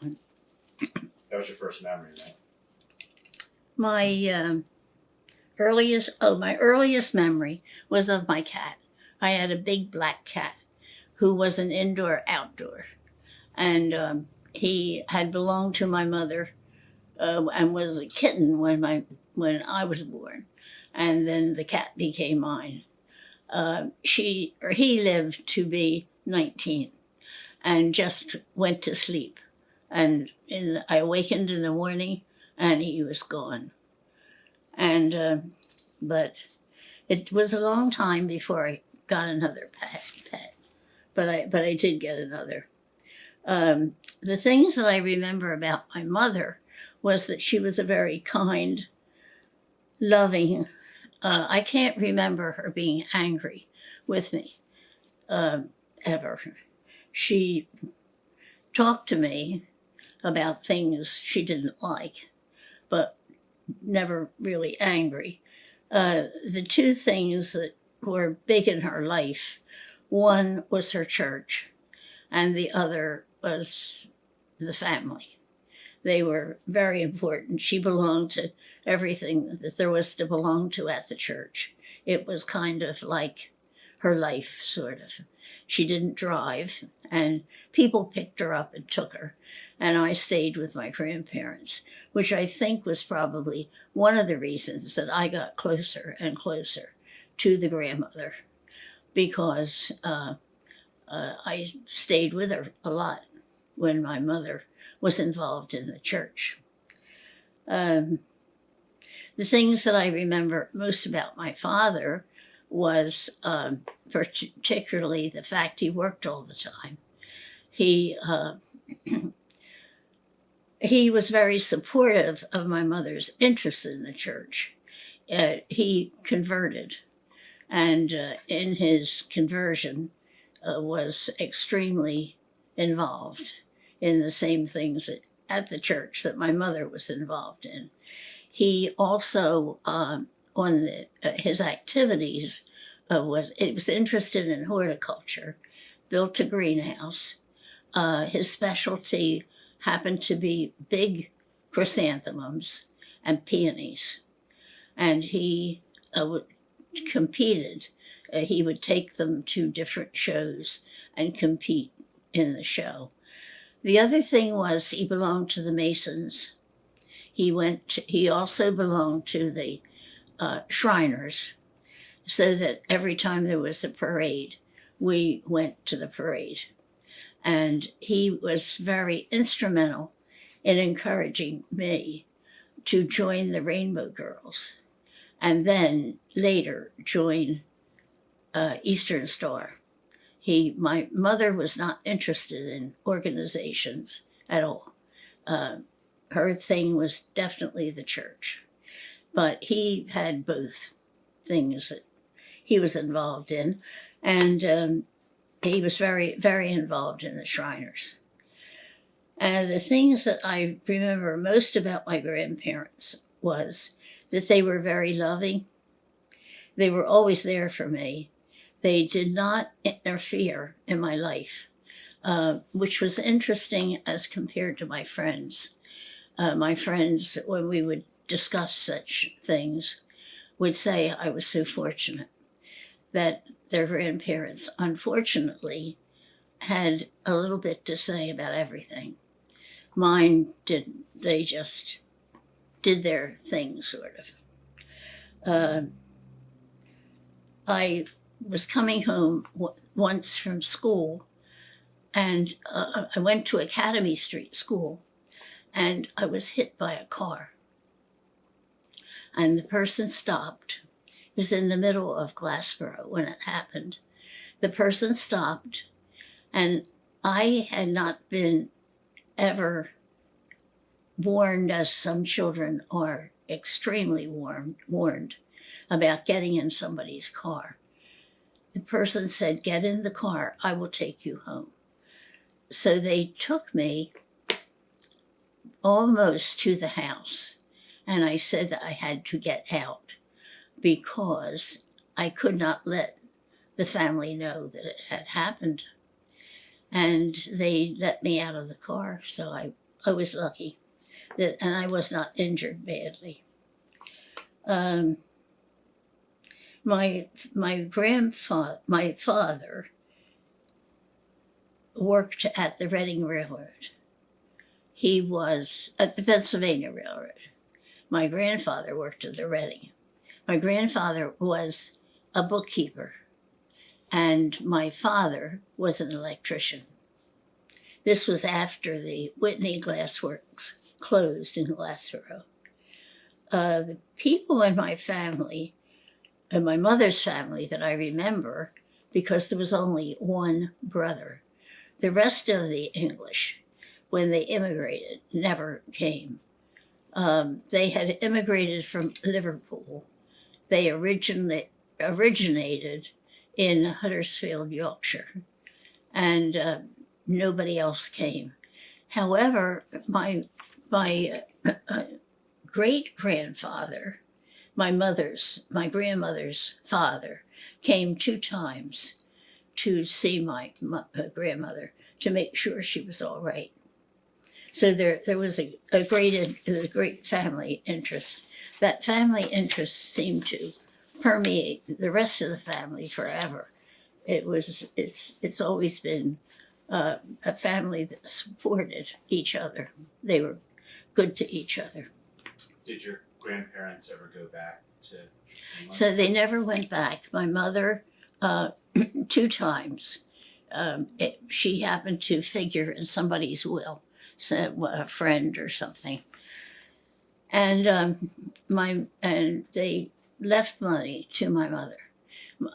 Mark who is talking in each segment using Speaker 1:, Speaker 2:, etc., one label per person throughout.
Speaker 1: one.
Speaker 2: That was your first memory, right?
Speaker 1: My earliest memory was of my cat. I had a big black cat who was an indoor-outdoor, and he had belonged to my mother and was a kitten when I was born, and then the cat became mine. He lived to be 19 and just went to sleep. And I awakened in the morning and he was gone. And but it was a long time before I got another pet. But I did get another. The things that I remember about my mother was that she was a very kind, loving. I can't remember her being angry with me ever. She talked to me about things she didn't like, but never really angry. The two things that were big in her life, one was her church, and the other was the family. They were very important. She belonged to everything that there was to belong to at the church. It was kind of like her life, sort of. She didn't drive, and people picked her up and took her. And I stayed with my grandparents, which I think was probably one of the reasons that I got closer and closer to the grandmother, because I stayed with her a lot when my mother was involved in the church. The things that I remember most about my father was particularly the fact he worked all the time. He was very supportive of my mother's interest in the church. He converted, and in his conversion was extremely involved in the same things at the church that my mother was involved in. He also, his activities, was interested in horticulture, built a greenhouse. His specialty happened to be big chrysanthemums and peonies. And he competed. He would take them to different shows and compete in the show. The other thing was he belonged to the Masons. He also belonged to the Shriners, so that every time there was a parade, we went to the parade. And he was very instrumental in encouraging me to join the Rainbow Girls, and then later join Eastern Star. My mother was not interested in organizations at all. Her thing was definitely the church. But he had both things that he was involved in, and he was very, very involved in the Shriners. And the things that I remember most about my grandparents was that they were very loving. They were always there for me. They did not interfere in my life, which was interesting as compared to my friends. My friends, when we would discuss such things, would say I was so fortunate that their grandparents, unfortunately, had a little bit to say about everything. Mine didn't. They just did their thing, sort of. I was coming home once from school, and I went to Academy Street School, and I was hit by a car. And the person stopped. It was in the middle of Glassboro when it happened. The person stopped, and I had not been ever warned, as some children are extremely warned about getting in somebody's car. The person said, "Get in the car, I will take you home." So they took me almost to the house, and I said that I had to get out because I could not let the family know that it had happened. And they let me out of the car, so I was lucky that, and I was not injured badly. Um, my father worked at the Reading Railroad. He was at the Pennsylvania Railroad. My grandfather worked at the Reading. My grandfather was a bookkeeper, and my father was an electrician. This was after the Whitney Glass Works closed in Glassboro. The people in my family, and my mother's family that I remember, because there was only one brother, the rest of the English, when they immigrated, never came. They had immigrated from Liverpool. They originated in Huddersfield, Yorkshire, and nobody else came. However, my great-grandfather, my grandmother's father, came 2 times to see my grandmother to make sure she was all right. So there was a great family interest. That family interest seemed to permeate the rest of the family forever. It's always been a family that supported each other. They were good to each other.
Speaker 2: Did your grandparents ever go back to England?
Speaker 1: So they never went back. My mother, 2 times. She happened to figure in somebody's will, so a friend or something, and they left money to my mother,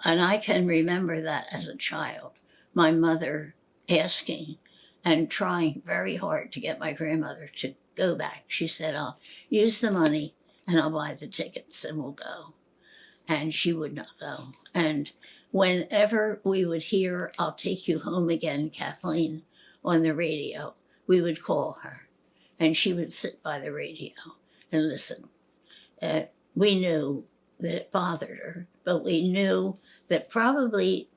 Speaker 1: and I can remember that as a child. My mother asking and trying very hard to get my grandmother to go back. She said, "I'll use the money and I'll buy the tickets and we'll go." And she would not go. And whenever we would hear "I'll Take You Home Again, Kathleen" on the radio, we would call her, and she would sit by the radio and listen. We knew that it bothered her, but we knew that probably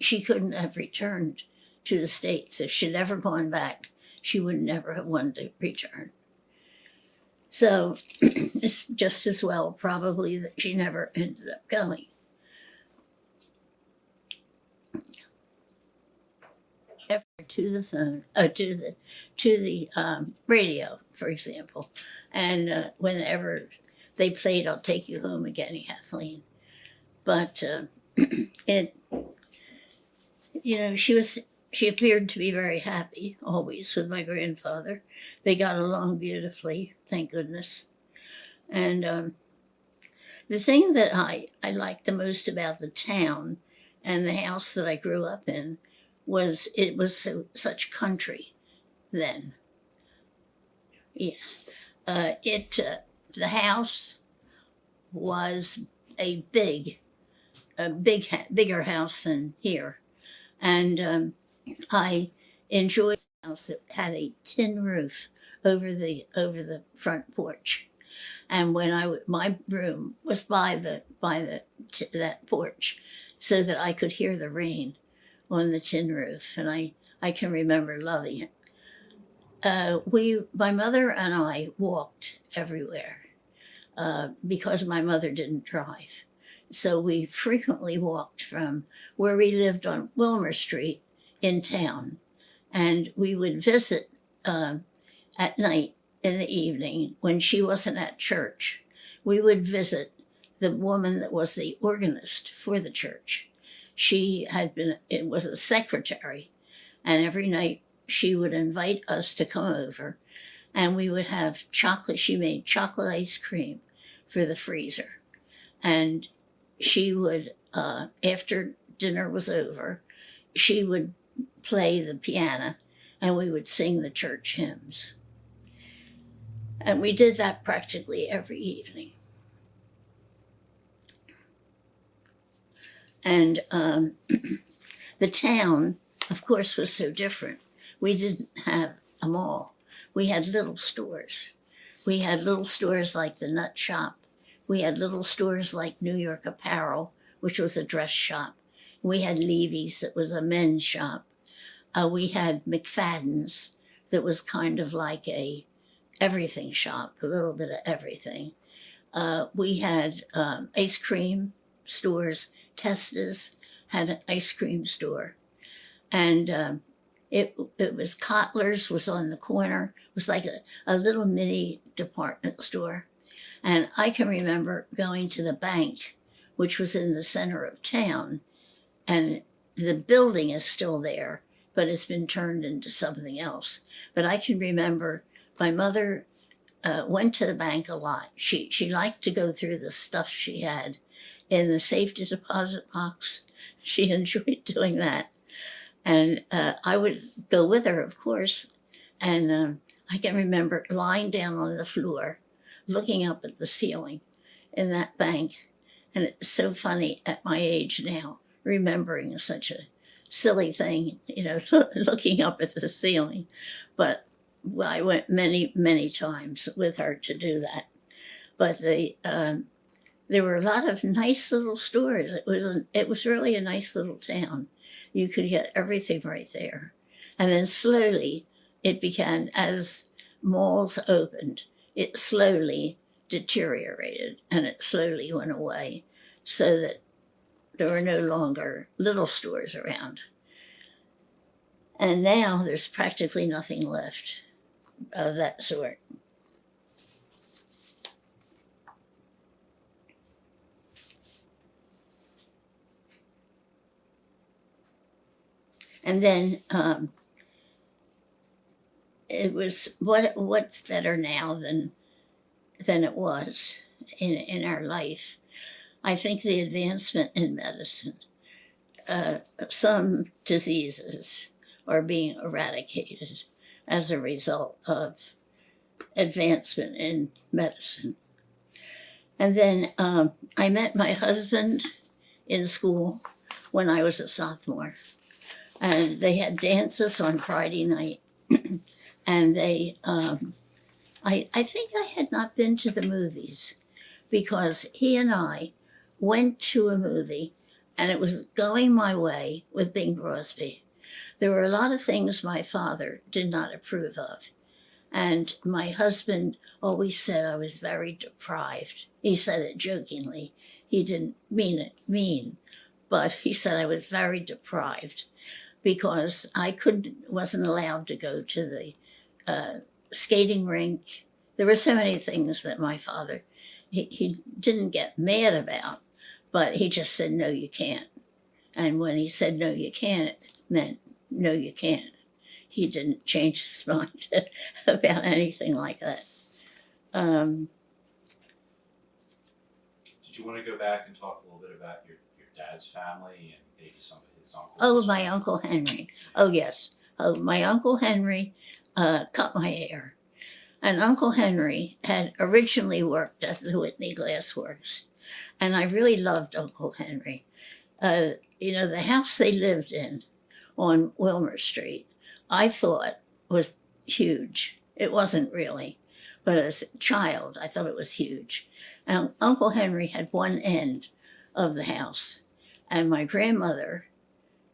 Speaker 1: she couldn't have returned to the States. If she'd ever gone back, she would never have wanted to return. So it's just as well probably that she never ended up going. To the phone, to the radio, for example, and whenever they played "I'll Take You Home Again, Kathleen," but she appeared to be very happy always with my grandfather. They got along beautifully, thank goodness. And the thing that I liked the most about the town and the house that I grew up in was it was such country then. Yes. The house was bigger house than here. And I enjoyed a house that had a tin roof over the front porch. And when my room was by that porch, so that I could hear the rain on the tin roof, and I can remember loving it. My mother and I walked everywhere because my mother didn't drive. So we frequently walked from where we lived on Wilmer Street in town, and we would visit at night in the evening when she wasn't at church. We would visit the woman that was the organist for the church. It was a secretary, and every night she would invite us to come over, and we would have chocolate. She made chocolate ice cream for the freezer, and she would, after dinner was over, she would play the piano, and we would sing the church hymns. And we did that practically every evening. And the town, of course, was so different. We didn't have a mall. We had little stores. We had little stores like the Nut Shop. We had little stores like New York Apparel, which was a dress shop. We had Levy's, that was a men's shop. We had McFadden's, that was kind of like a everything shop, a little bit of everything. We had ice cream stores. Testa's had an ice cream store, and it was Kotler's was on the corner. It was like a little mini department store, and I can remember going to the bank, which was in the center of town, and the building is still there, but it's been turned into something else. But I can remember my mother went to the bank a lot. She liked to go through the stuff she had in the safety deposit box. She enjoyed doing that, and I would go with her, of course. And I can remember lying down on the floor, looking up at the ceiling in that bank. And it's so funny at my age now, remembering such a silly thing, looking up at the ceiling. But I went many, many times with her to do that. But there were a lot of nice little stores. It was really a nice little town. You could get everything right there. And then slowly it began, as malls opened, it slowly deteriorated and it slowly went away, so that there were no longer little stores around. And now there's practically nothing left of that sort. And then it was what's better now than it was in our life. I think the advancement in medicine, some diseases are being eradicated as a result of advancement in medicine. And then I met my husband in school when I was a sophomore, and they had dances on Friday night. And they, I think I had not been to the movies, because he and I went to a movie and it was going my way with Bing Crosby. There were a lot of things my father did not approve of. And my husband always said I was very deprived. He said it jokingly. He didn't mean it mean, but he said I was very deprived because I wasn't allowed to go to the skating rink. There were so many things that my father, he didn't get mad about, but he just said, no, you can't. And when he said, no, you can't, it meant, no, you can't. He didn't change his mind about anything like that.
Speaker 2: Did you want to go back and talk a little bit about your dad's family and maybe some of his uncles?
Speaker 1: Oh, my Uncle Henry. Oh, yes. Oh, my Uncle Henry cut my hair. And Uncle Henry had originally worked at the Whitney Glass Works. And I really loved Uncle Henry. The house they lived in on Wilmer Street, I thought was huge. It wasn't really. But as a child, I thought it was huge. And Uncle Henry had one end of the house. And my grandmother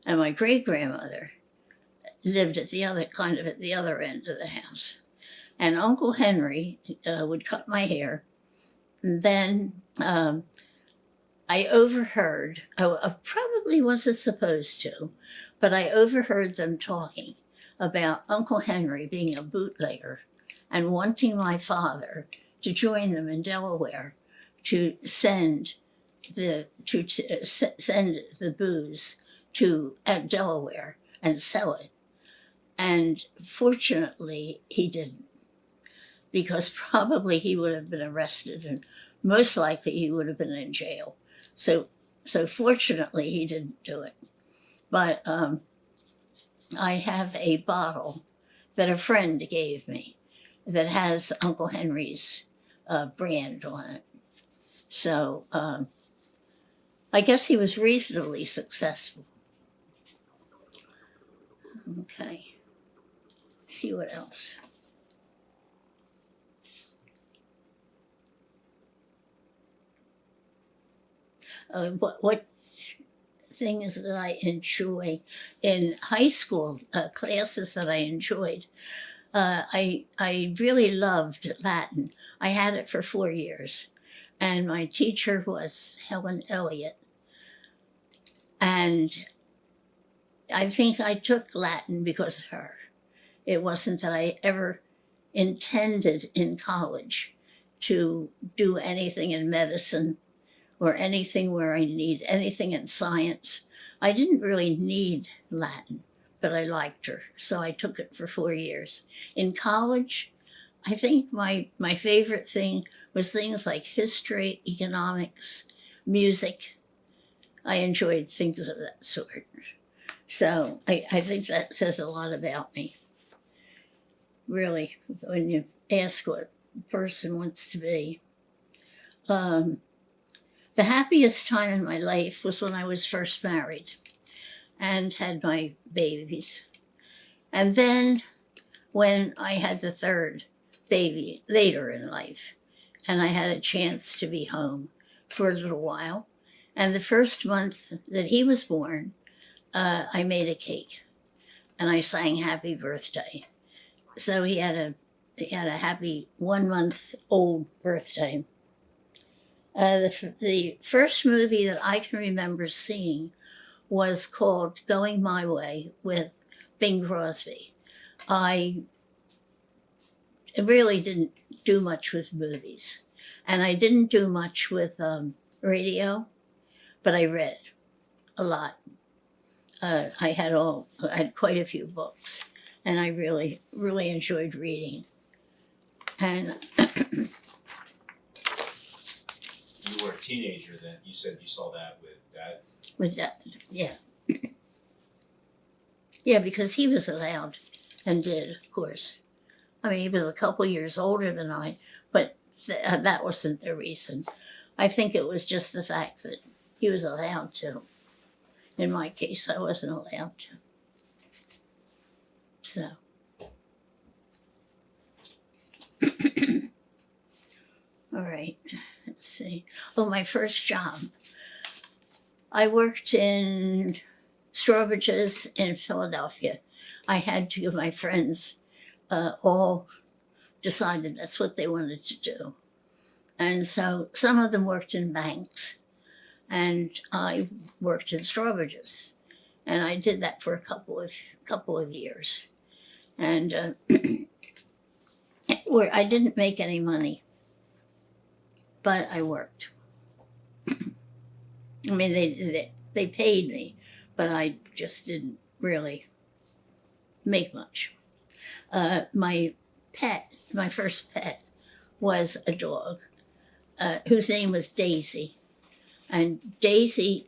Speaker 1: and my great-grandmother lived at the other end of the house. And Uncle Henry would cut my hair. And then I overheard, I probably wasn't supposed to, but I overheard them talking about Uncle Henry being a bootlegger and wanting my father to join them in Delaware to send the booze to Delaware and sell it. And fortunately, he didn't, because probably he would have been arrested and most likely he would have been in jail. So fortunately, he didn't do it. But I have a bottle that a friend gave me that has Uncle Henry's brand on it. So I guess he was reasonably successful. Okay. See what else. What things that I enjoy in high school, classes that I enjoyed. I really loved Latin. I had it for 4 years, and my teacher was Helen Elliott. And I think I took Latin because of her. It wasn't that I ever intended in college to do anything in medicine or anything where I need anything in science. I didn't really need Latin, but I liked her, so I took it for 4 years. In college, I think my favorite thing was things like history, economics, music. I enjoyed things of that sort. So I think that says a lot about me. Really, when you ask what a person wants to be. The happiest time in my life was when I was first married and had my babies. And then when I had the third baby later in life, and I had a chance to be home for a little while. And the first month that he was born, I made a cake and I sang happy birthday. So he had a happy 1 month old birthday. The first movie that I can remember seeing was called Going My Way with Bing Crosby. I really didn't do much with movies, and I didn't do much with radio, but I read a lot. I had quite a few books, and I really, really enjoyed reading. And
Speaker 2: You were a teenager then. You said you saw that with Dad.
Speaker 1: with that, yeah. Yeah, because he was allowed and did, of course. I mean, he was a couple years older than I, but that wasn't the reason. I think it was just the fact that he was allowed to. In my case, I wasn't allowed to. So. All right, let's see. Oh, my first job. I worked in Strawbridge's in Philadelphia. I had two of my friends all decided that's what they wanted to do. And so some of them worked in banks, and I worked in Strawbridge's. And I did that for a couple of years. And where I didn't make any money, but I worked. I mean, they paid me, but I just didn't really make much. My first pet, was a dog whose name was Daisy. And Daisy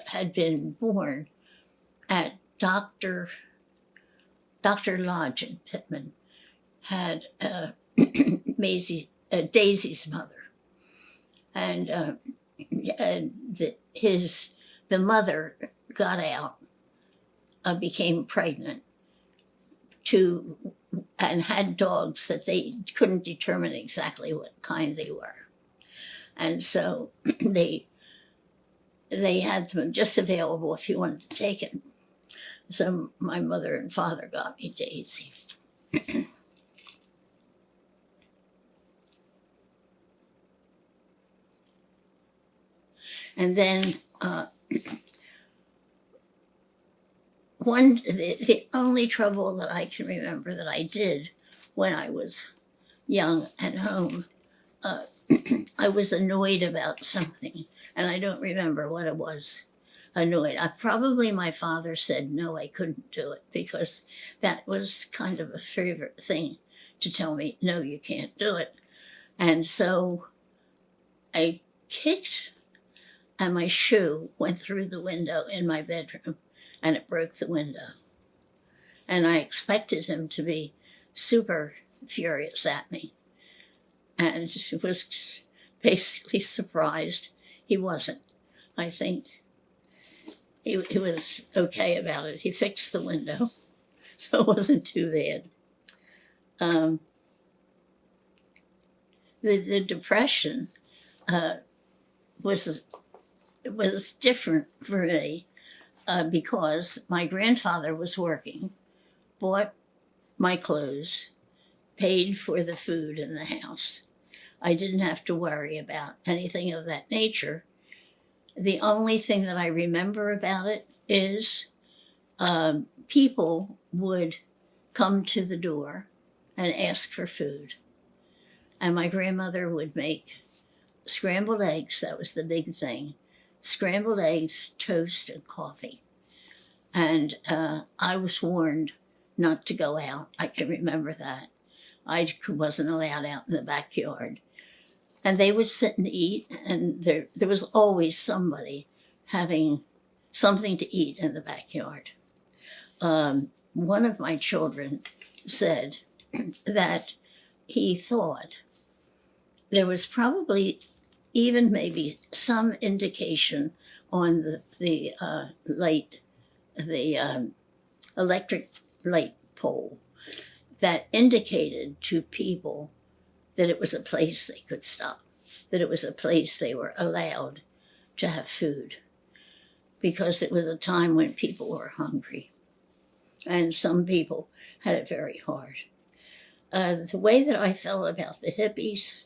Speaker 1: had been born at Dr. Lodge in Pittman, had Daisy's mother. And the mother got out, became pregnant, and had dogs that they couldn't determine exactly what kind they were. And so they had them just available if you wanted to take it. So my mother and father got me Daisy. And then the only trouble that I can remember that I did when I was young and home, I was annoyed about something, and I don't remember what it was. Annoyed. Probably my father said no, I couldn't do it, because that was kind of a favorite thing to tell me, no, you can't do it. And so I kicked, and my shoe went through the window in my bedroom, and it broke the window. And I expected him to be super furious at me, and was basically surprised he wasn't. I think he was okay about it. He fixed the window, so it wasn't too bad. The depression was different for me because my grandfather was working, bought my clothes, paid for the food in the house. I didn't have to worry about anything of that nature. The only thing that I remember about it is people would come to the door and ask for food. And my grandmother would make scrambled eggs, that was the big thing. Scrambled eggs, toast, and coffee. And I was warned not to go out. I can remember that. I wasn't allowed out in the backyard. And they would sit and eat, and there was always somebody having something to eat in the backyard. One of my children said that he thought there was probably even maybe some indication on the electric light pole that indicated to people that it was a place they could stop, that it was a place they were allowed to have food, because it was a time when people were hungry, and some people had it very hard. The way that I felt about the hippies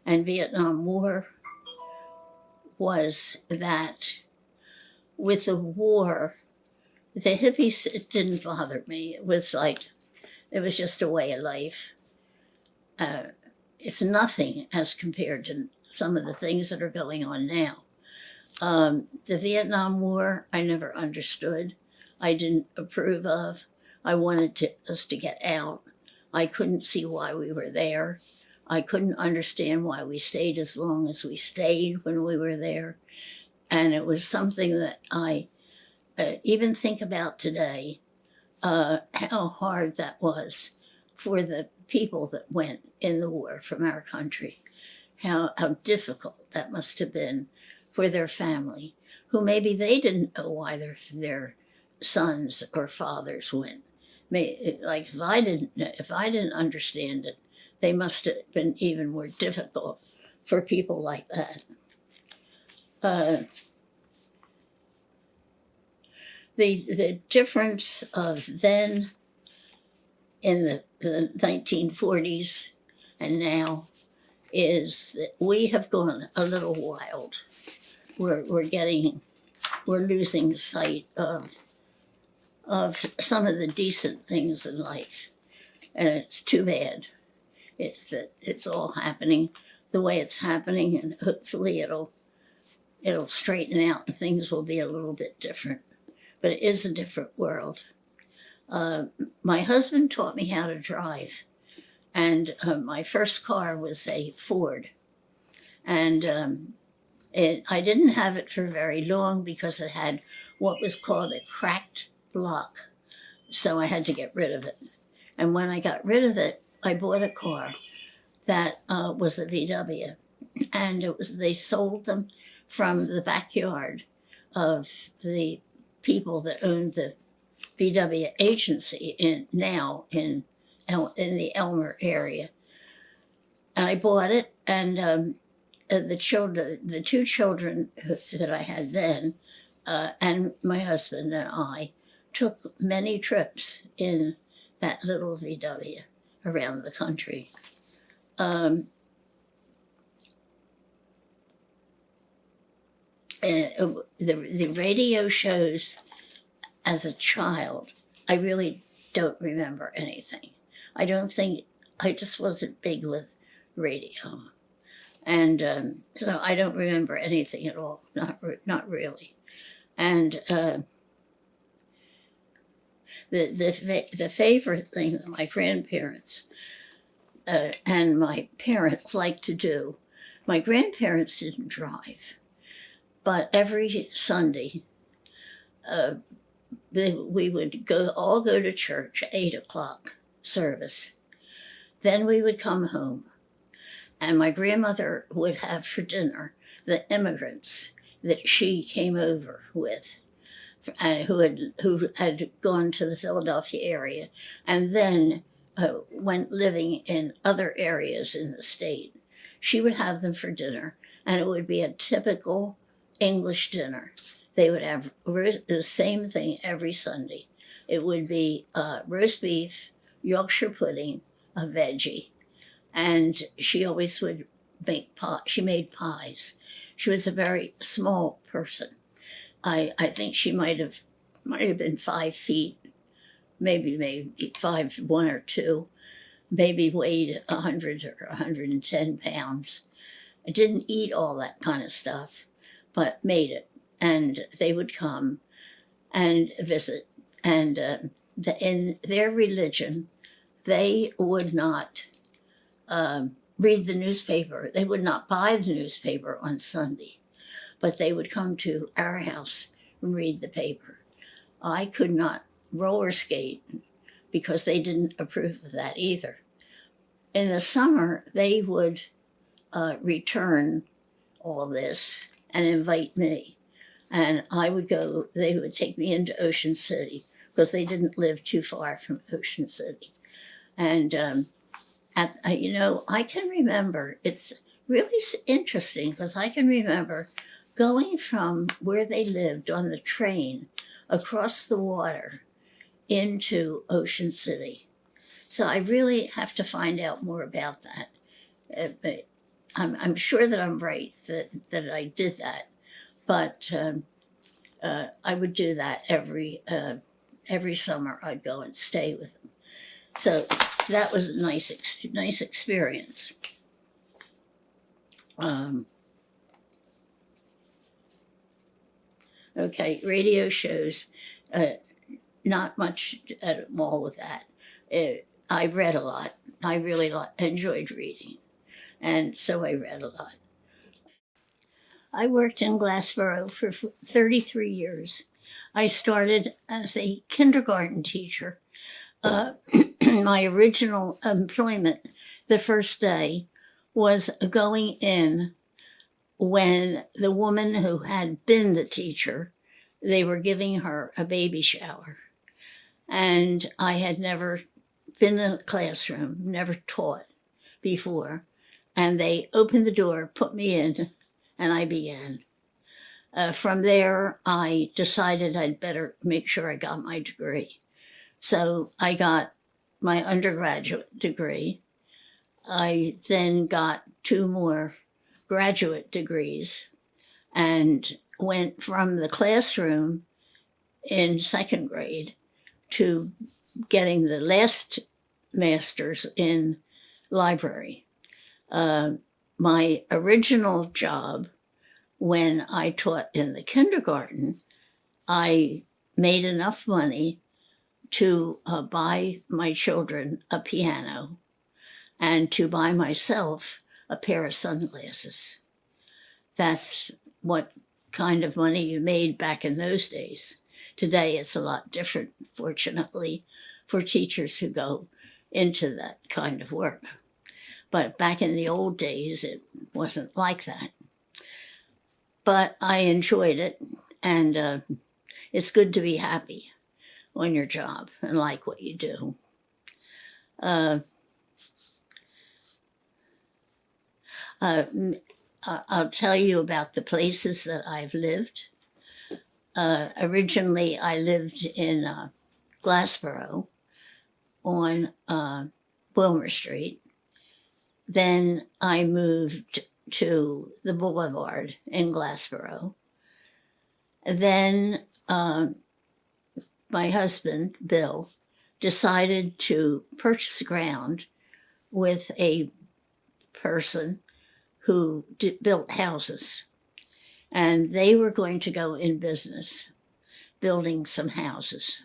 Speaker 1: and Vietnam War was that with the war, the hippies, it didn't bother me. It was just a way of life. It's nothing as compared to some of the things that are going on now. The Vietnam War, I never understood. I didn't approve of. I wanted us to get out. I couldn't see why we were there. I couldn't understand why we stayed as long as we stayed when we were there. And it was something that I even think about today, how hard that was for the people that went in the war from our country, how difficult that must have been for their family, who maybe they didn't know why their sons or fathers went. Like if I didn't understand it, they must have been even more difficult for people like that. The difference of then in the 1940s and now is that we have gone a little wild. We're losing sight of some of the decent things in life, and it's too bad. It's all happening the way it's happening, and hopefully it'll straighten out and things will be a little bit different. But it is a different world. My husband taught me how to drive, and my first car was a Ford. And I didn't have it for very long because it had what was called a cracked block. So I had to get rid of it. And when I got rid of it, I bought a car that was a VW. And they sold them from the backyard of the people that owned the VW agency in the Elmer area. And I bought it, and the two children that I had then, and my husband and I, took many trips in that little VW around the country. The radio shows as a child, I really don't remember anything. I just wasn't big with radio. And so I don't remember anything at all, not really. And the favorite thing that my grandparents and my parents liked to do, my grandparents didn't drive, but every Sunday we would all go to church, 8:00 service. Then we would come home, and my grandmother would have for dinner the immigrants that she came over with, who had gone to the Philadelphia area and then went living in other areas in the state. She would have them for dinner, and it would be a typical English dinner. They would have the same thing every Sunday. It would be roast beef, Yorkshire pudding, a veggie, and she always would make pie. She made pies. She was a very small person. I think she might have been 5 feet, maybe 5'1" or 5'2", maybe weighed 100 or 110 pounds. I didn't eat all that kind of stuff, but made it. And they would come and visit. And in their religion, they would not read the newspaper. They would not buy the newspaper on Sunday, but they would come to our house and read the paper. I could not roller skate because they didn't approve of that either. In the summer, they would return all this and invite me. And I would go, they would take me into Ocean City because they didn't live too far from Ocean City. And, I can remember, it's really interesting because I can remember going from where they lived on the train across the water into Ocean City. So I really have to find out more about that. But I'm sure that I'm right that I did that, but I would do that every summer. I'd go and stay with them. So that was a nice experience. Okay, radio shows. Not much at all with that. I read a lot. I really enjoyed reading, and so I read a lot. I worked in Glassboro for 33 years. I started as a kindergarten teacher. My original employment, the first day, was going in when the woman who had been the teacher, they were giving her a baby shower. And I had never been in a classroom, never taught before. And they opened the door, put me in, and I began. From there, I decided I'd better make sure I got my degree. So I got my undergraduate degree. I then got 2 more graduate degrees and went from the classroom in 2nd grade to getting the last master's in library. My original job, when I taught in the kindergarten, I made enough money to buy my children a piano and to buy myself a pair of sunglasses. That's what kind of money you made back in those days. Today it's a lot different, fortunately, for teachers who go into that kind of work. But back in the old days, it wasn't like that. But I enjoyed it, and it's good to be happy on your job and like what you do. I'll tell you about the places that I've lived. Originally, I lived in Glassboro on Wilmer Street. Then I moved to the Boulevard in Glassboro. Then my husband, Bill, decided to purchase ground with a person who built houses. And they were going to go in business building some houses.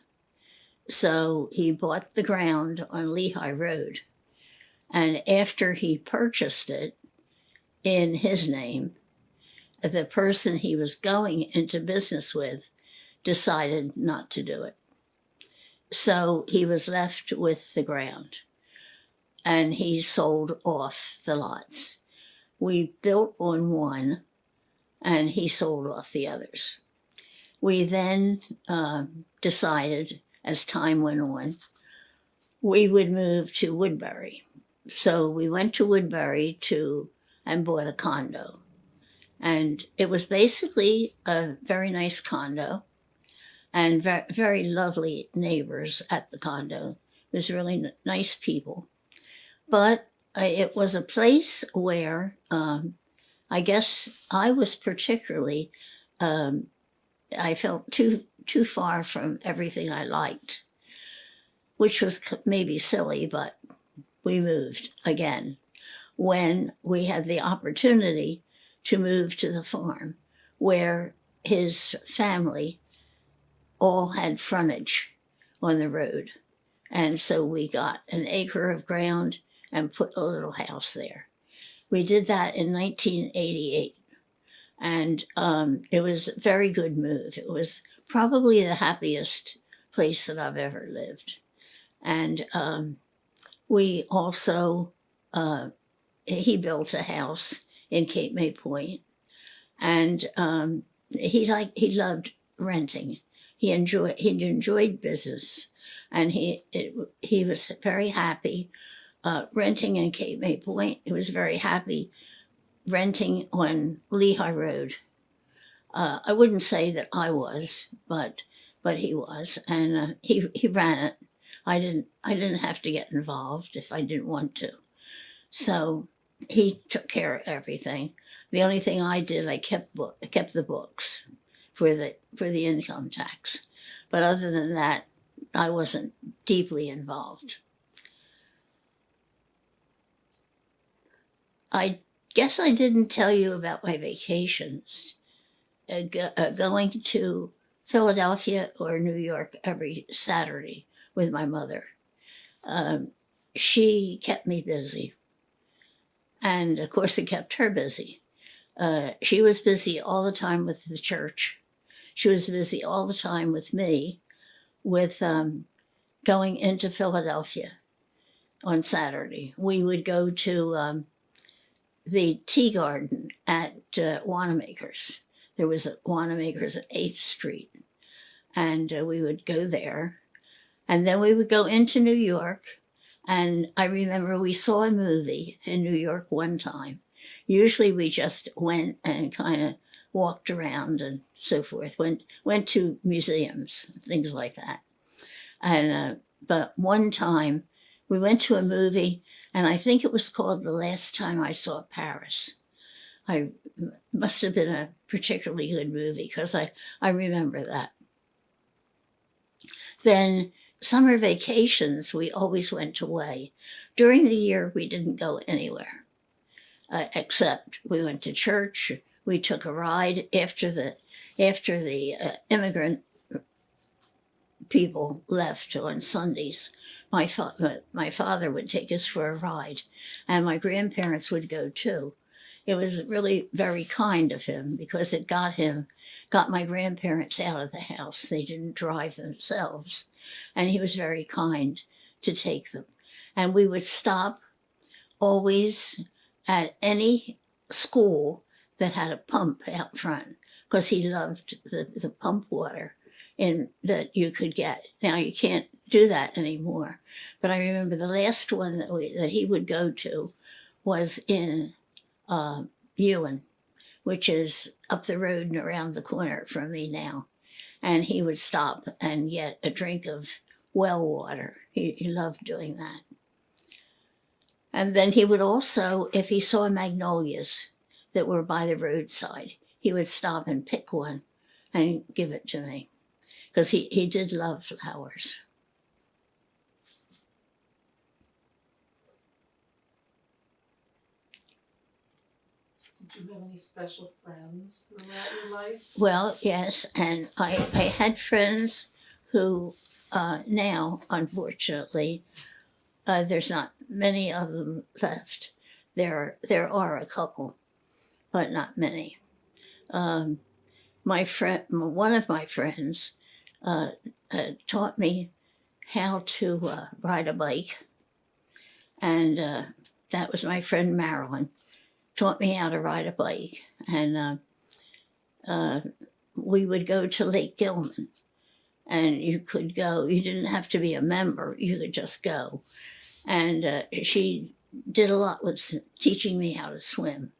Speaker 1: So he bought the ground on Lehigh Road. And after he purchased it in his name, the person he was going into business with decided not to do it. So he was left with the ground, and he sold off the lots. We built on one, and he sold off the others. We then decided, as time went on, we would move to Woodbury. So we went to Woodbury and bought a condo. And it was basically a very nice condo and very, very lovely neighbors at the condo. was really nice people. But it was a place where I guess I was particularly, I felt too far from everything I liked, which was maybe silly, but we moved again when we had the opportunity to move to the farm where his family all had frontage on the road. And so we got an acre of ground and put a little house there. We did that in 1988. And it was a very good move. It was probably the happiest place that I've ever lived. And we also, he built a house in Cape May Point, and he loved renting. He enjoyed business, and he was very happy renting in Cape May Point. He was very happy renting on Lehigh Road. I wouldn't say that I was, but he was, and he ran it. I didn't have to get involved if I didn't want to. So he took care of everything. The only thing I did, I kept the books for the income tax. But other than that, I wasn't deeply involved. I guess I didn't tell you about my vacations. Going to Philadelphia or New York every Saturday with my mother. She kept me busy. And of course, it kept her busy. She was busy all the time with the church. She was busy all the time with me, with going into Philadelphia on Saturday. We would go to the tea garden at Wanamaker's. There was a Wanamaker's at 8th Street. And we would go there. And then we would go into New York. And I remember we saw a movie in New York one time. Usually we just went and kind of walked around and so forth, went to museums, things like that. And but one time we went to a movie, and I think it was called The Last Time I Saw Paris. I must have been a particularly good movie because I remember that. Then summer vacations, we always went away. During the year, we didn't go anywhere, except we went to church. We took a ride after the immigrant people left on Sundays. My father would take us for a ride, and my grandparents would go too. It was really very kind of him because it got my grandparents out of the house. They didn't drive themselves, and he was very kind to take them. And we would stop always at any school that had a pump out front because he loved the pump water that you could get. Now you can't do that anymore. But I remember the last one that he would go to was in Ewan, which is up the road and around the corner from me now. And he would stop and get a drink of well water. He loved doing that. And then he would also, if he saw magnolias that were by the roadside, he would stop and pick one and give it to me because he did love flowers.
Speaker 3: Did you have any special friends throughout your life?
Speaker 1: Well, yes, and I had friends who now, unfortunately, there's not many of them left. There are a couple, but not many. My friend, one of my friends, taught me how to ride a bike, and that was my friend Marilyn. Taught me how to ride a bike, and we would go to Lake Gilman, and you could go. You didn't have to be a member; you could just go. And she did a lot with teaching me how to swim.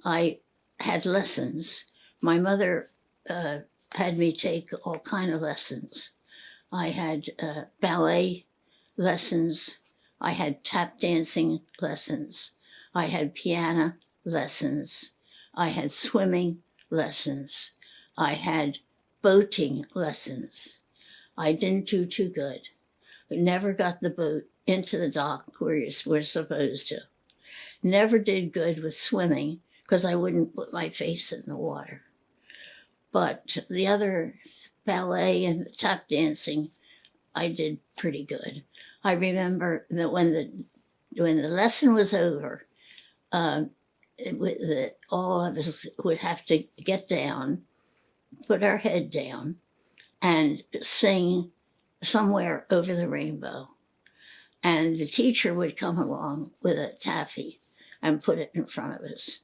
Speaker 1: I had lessons. My mother had me take all kind of lessons. I had ballet lessons. I had tap dancing lessons. I had piano lessons. I had swimming lessons. I had boating lessons. I didn't do too good. I never got the boat into the dock where you were supposed to. Never did good with swimming because I wouldn't put my face in the water. But the other ballet and the tap dancing, I did pretty good. I remember that when the lesson was over, all of us would have to get down, put our head down, and sing Somewhere Over the Rainbow. And the teacher would come along with a taffy and put it in front of us.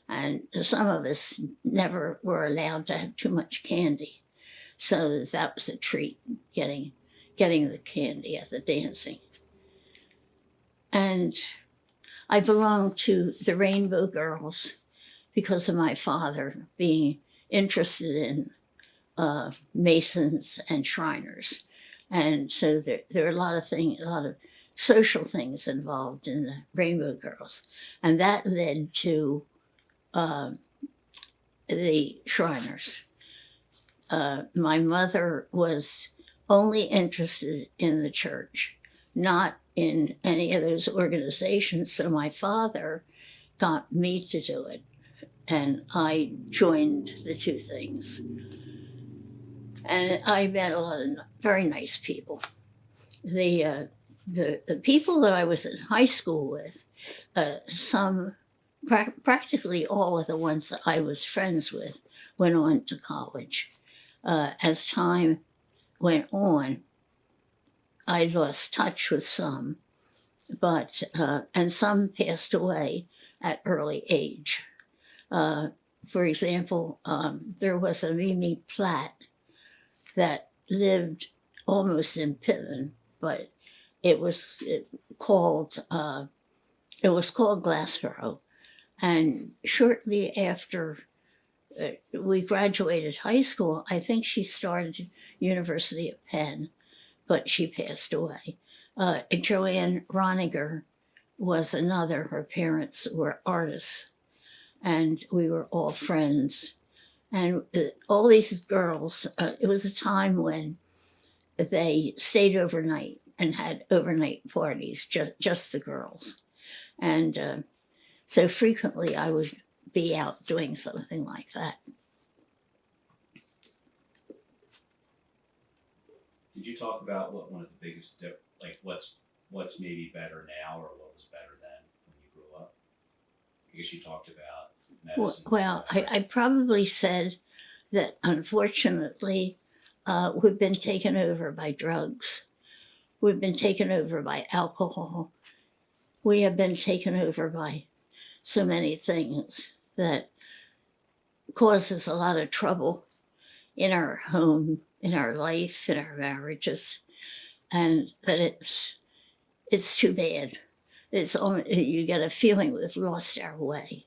Speaker 1: And some of us never were allowed to have too much candy. So that was a treat, getting the candy at the dancing. And I belonged to the Rainbow Girls because of my father being interested in Masons and Shriners. And so there are a lot of social things involved in the Rainbow Girls. And that led to the Shriners. My mother was only interested in the church, not in any of those organizations. So my father got me to do it, and I joined the two things. And I met a lot of very nice people. The people that I was in high school with, practically all of the ones that I was friends with went on to college. As time went on, I lost touch with some, but and some passed away at early age. For example, there was a Mimi Platt that lived almost in Pitman, but it was called Glassboro. And shortly after we graduated high school, I think she started University of Penn, but she passed away. Joanne Roniger was another. Her parents were artists, and we were all friends. And all these girls, it was a time when they stayed overnight and had overnight parties, just the girls. And so frequently I would be out doing something like that.
Speaker 2: Did you talk about what one of the biggest, what's maybe better now or what was better then when you grew up? I guess you talked about medicine.
Speaker 1: Well, I probably said that unfortunately we've been taken over by drugs. We've been taken over by alcohol. We have been taken over by so many things that causes a lot of trouble in our home, in our life, in our marriages, and that it's too bad. You get a feeling we've lost our way,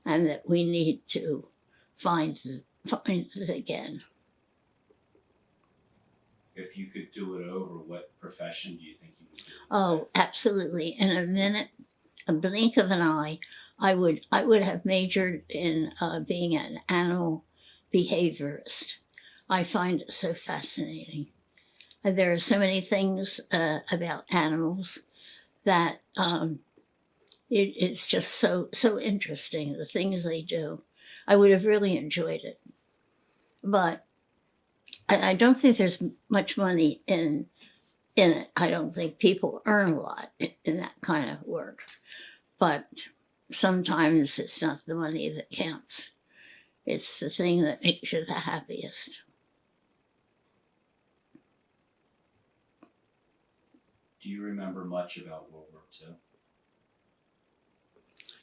Speaker 1: and that we need to find it again.
Speaker 2: If you could do it over, what profession do you think you would do?
Speaker 1: Oh, absolutely! In a minute, a blink of an eye, I would have majored in being an animal behaviorist. I find it so fascinating. There are so many things about animals that it's just so interesting, the things they do. I would have really enjoyed it. But I don't think there's much money in it. I don't think people earn a lot in that kind of work. But sometimes it's not the money that counts. It's the thing that makes you the happiest.
Speaker 2: Do you remember much about World War II?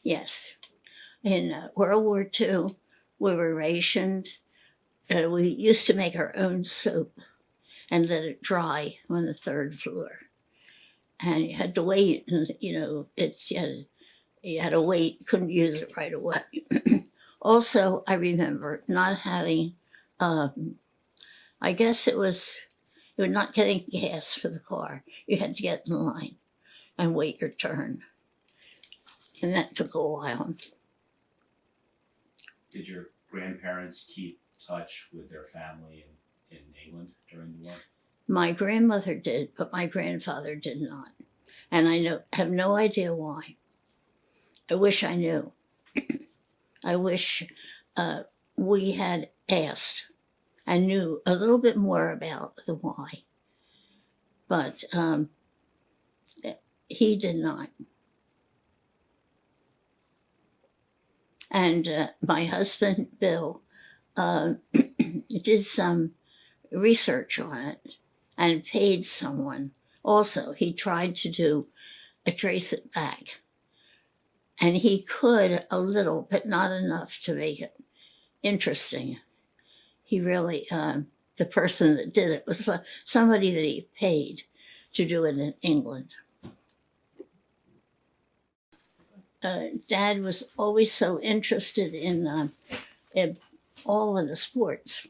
Speaker 1: Yes. In World War II, we were rationed. We used to make our own soap and let it dry on the third floor. And you had to wait, and you had to wait, couldn't use it right away. Also, I remember not having, I guess it was You were not getting gas for the car. You had to get in line and wait your turn. And that took a while.
Speaker 2: Did your grandparents keep touch with their family in England during the war?
Speaker 1: My grandmother did, but my grandfather did not. And I have no idea why. I wish I knew. I wish we had asked and knew a little bit more about the why. But he did not. And my husband, Bill, did some research on it and paid someone. Also, he tried to do a trace it back. And he could a little, but not enough to make it interesting. He really, the person that did it was somebody that he paid to do it in England. Dad was always so interested in all of the sports,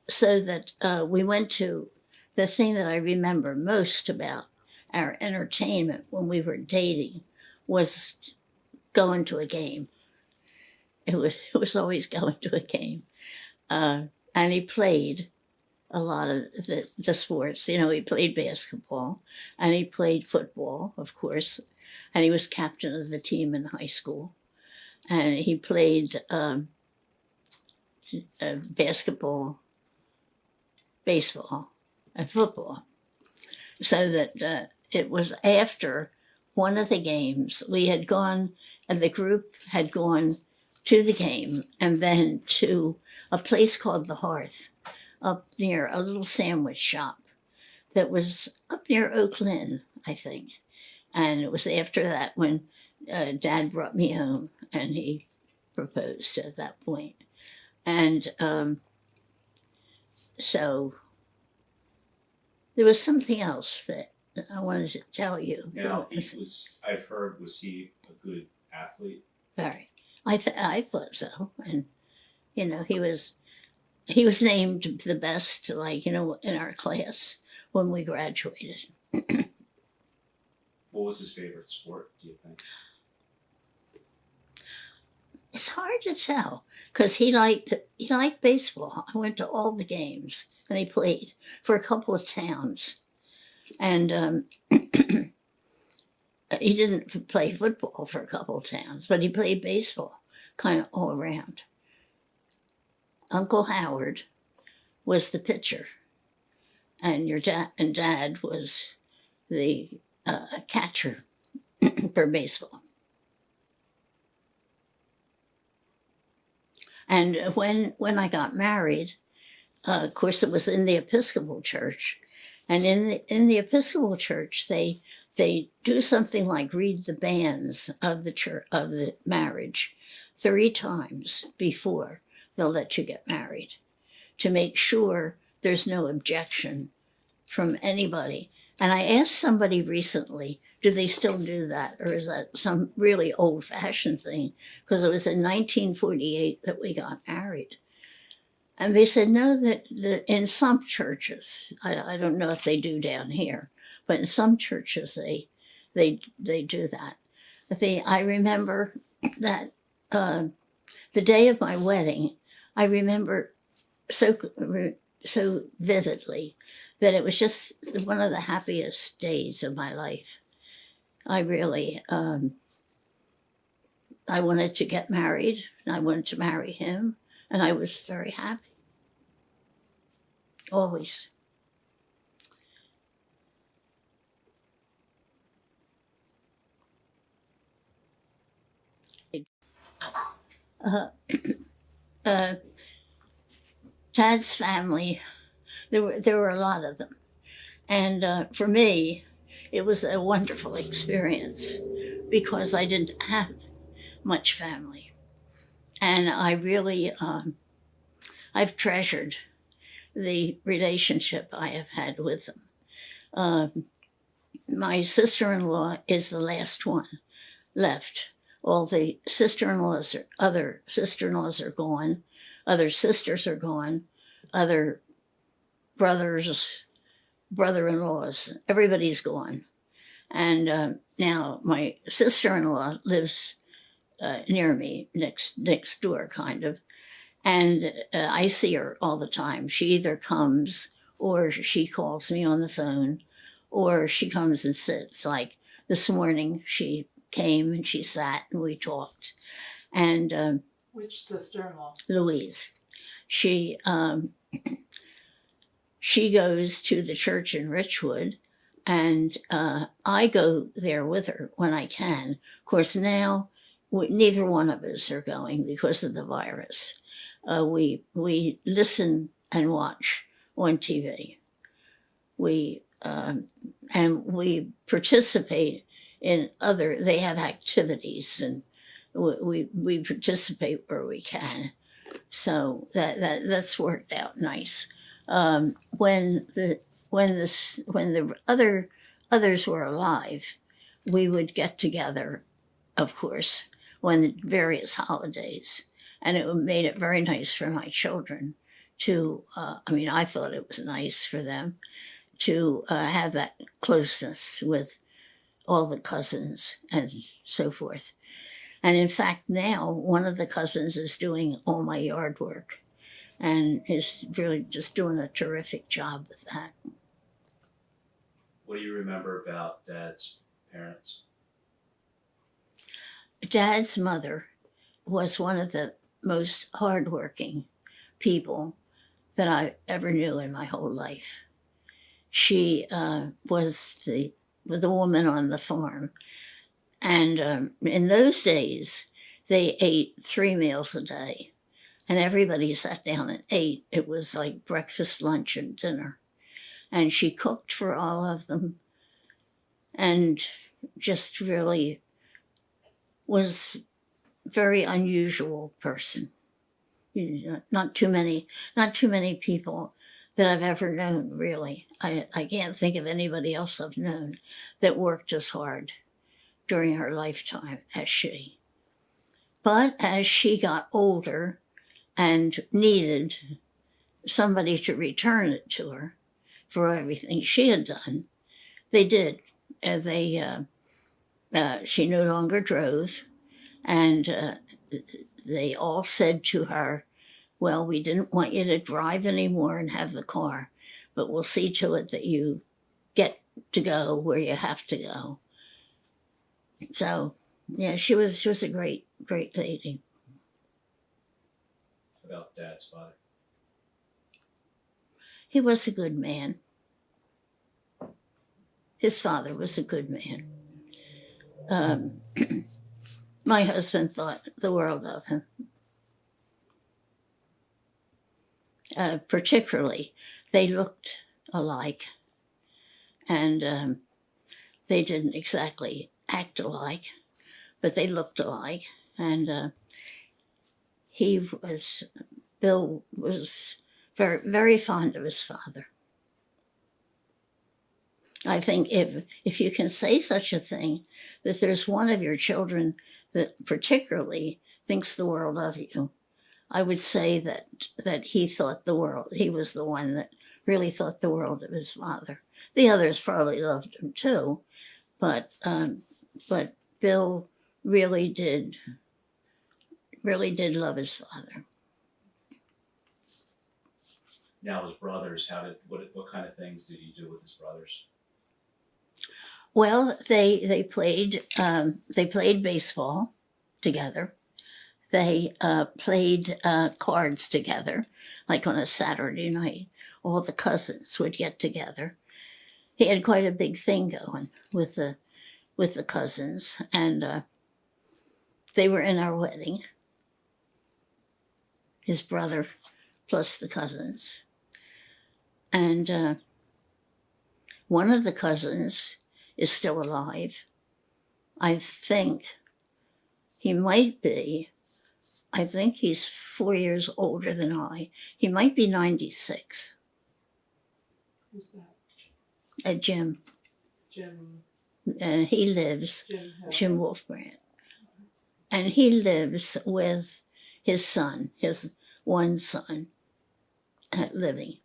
Speaker 1: so that we went to the thing that I remember most about our entertainment when we were dating was going to a game. It was always going to a game, and he played a lot of the sports. You know, he played basketball and he played football, of course, and he was captain of the team in high school, and he played basketball, baseball, and football. So that it was after one of the games we had gone, and the group had gone to the game and then to a place called The Hearth up near a little sandwich shop that was up near Oak Lynn, I think. And it was after that when Dad brought me home and he proposed at that point. And so there was something else that I wanted to tell you.
Speaker 2: Now, I've heard, was he a good athlete?
Speaker 1: Very. I thought so. And, you know, he was named the best, like, you know, in our class when we graduated.
Speaker 2: What was his favorite sport, do you think?
Speaker 1: It's hard to tell because he liked baseball. I went to all the games and he played for a couple of towns. And he didn't play football for a couple of towns, but he played baseball kind of all around. Uncle Howard was the pitcher, and your dad was the catcher for baseball. And when I got married, of course, it was in the Episcopal Church, and in the Episcopal Church, they do something like read the banns of the church of the marriage 3 times before they'll let you get married, to make sure there's no objection from anybody. And I asked somebody recently, do they still do that? Or is that some really old-fashioned thing? Because it was in 1948 that we got married. And they said, no, that in some churches, I don't know if they do down here, but in some churches they do that. I remember that the day of my wedding, I remember so vividly that it was just one of the happiest days of my life. I really, I wanted to get married, and I wanted to marry him, and I was very happy. Always. Tad's family, there were a lot of them. And for me, it was a wonderful experience because I didn't have much family. And I really, I've treasured the relationship I have had with them. My sister-in-law is the last one left. All the other sister-in-laws are gone. Other sisters are gone. Other brothers brother-in-laws. Everybody's gone. And now my sister-in-law lives near me, next door, kind of. And I see her all the time. She either comes or she calls me on the phone or she comes and sits. Like this morning, she came and she sat and we talked. And
Speaker 3: Which sister-in-law?
Speaker 1: Louise, she she goes to the church in Richwood, and I go there with her when I can. Of course, now neither one of us are going because of the virus. We listen and watch on TV. And we participate in other. They have activities, and we participate where we can. So that's worked out nice. When the others were alive, we would get together, of course, when the various holidays, and it made it very nice for my children to. I thought it was nice for them to have that closeness with all the cousins and so forth. And in fact, now one of the cousins is doing all my yard work and is really just doing a terrific job with that.
Speaker 2: What do you remember about Dad's parents?
Speaker 1: Dad's mother was one of the most hardworking people that I ever knew in my whole life. She was the woman on the farm. And in those days, they ate 3 meals a day. And everybody sat down and ate. It was like breakfast, lunch, and dinner. And she cooked for all of them. And just really was a very unusual person. Not too many people that I've ever known, really. I can't think of anybody else I've known that worked as hard during her lifetime as she. But as she got older and needed somebody to return it to her for everything she had done, they did. She no longer drove, and they all said to her, well, we didn't want you to drive anymore and have the car, but we'll see to it that you get to go where you have to go. So, yeah, she was a great lady.
Speaker 2: About Dad's father?
Speaker 1: He was a good man. His father was a good man. My husband thought the world of him. Particularly, they looked alike, and they didn't exactly act alike, but they looked alike. And Bill was very, very fond of his father. I think if you can say such a thing, that there's one of your children that particularly thinks the world of you, I would say that he thought the world. He was the one that really thought the world of his father. The others probably loved him too, but Bill really did love his father.
Speaker 2: Now his brothers, what kind of things did he do with his brothers?
Speaker 1: Well, they played baseball together. They played cards together, like on a Saturday night. All the cousins would get together. He had quite a big thing going with the cousins, and they were in our wedding. His brother plus the cousins. And one of the cousins is still alive. I think he might be. I think he's 4 years older than I. He might be 96.
Speaker 3: Who's that?
Speaker 1: Jim.
Speaker 3: Jim.
Speaker 1: And he lives, Jim Wolfbrand. And he lives with his son, his one son, living.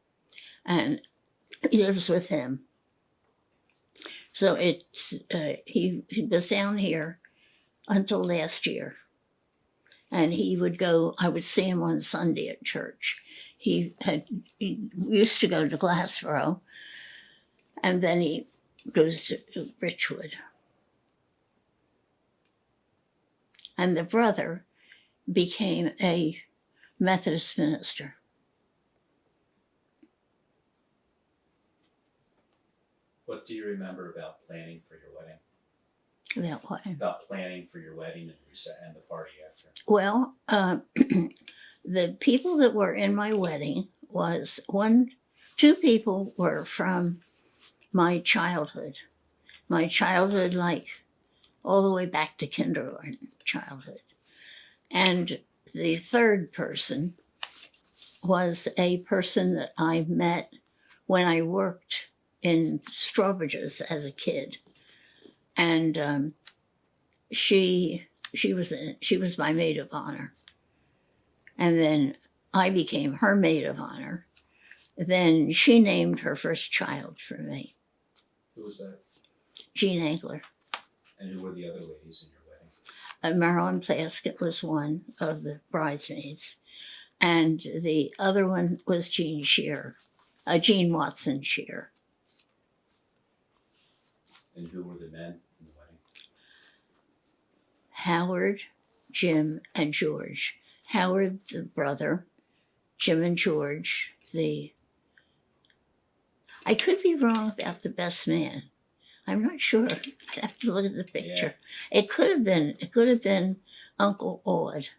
Speaker 1: And He lives with him. So it's he was down here until last year, and he would go. I would see him on Sunday at church. He used to go to Glassboro, and then he goes to Richwood. And the brother became a Methodist minister.
Speaker 2: What do you remember about planning for your wedding?
Speaker 1: That way.
Speaker 2: About planning for your wedding and the party after?
Speaker 1: Well, the people that were in my wedding was two people were from my childhood. My childhood, like all the way back to kindergarten childhood. And the third person was a person that I met when I worked in Strawbridge's as a kid. And she was my maid of honor. And then I became her maid of honor. Then she named her first child for me.
Speaker 2: Who was that?
Speaker 1: Jean Angler.
Speaker 2: And who were the other ladies in your wedding?
Speaker 1: Marilyn Plaskett was one of the bridesmaids. And the other one was Jean Watson Shearer.
Speaker 2: And who were the men in the wedding?
Speaker 1: Howard, Jim, and George. Howard, the brother. Jim and George, I could be wrong about the best man. I'm not sure. I'd have to look at the picture. Yeah. It could have been Uncle Aud.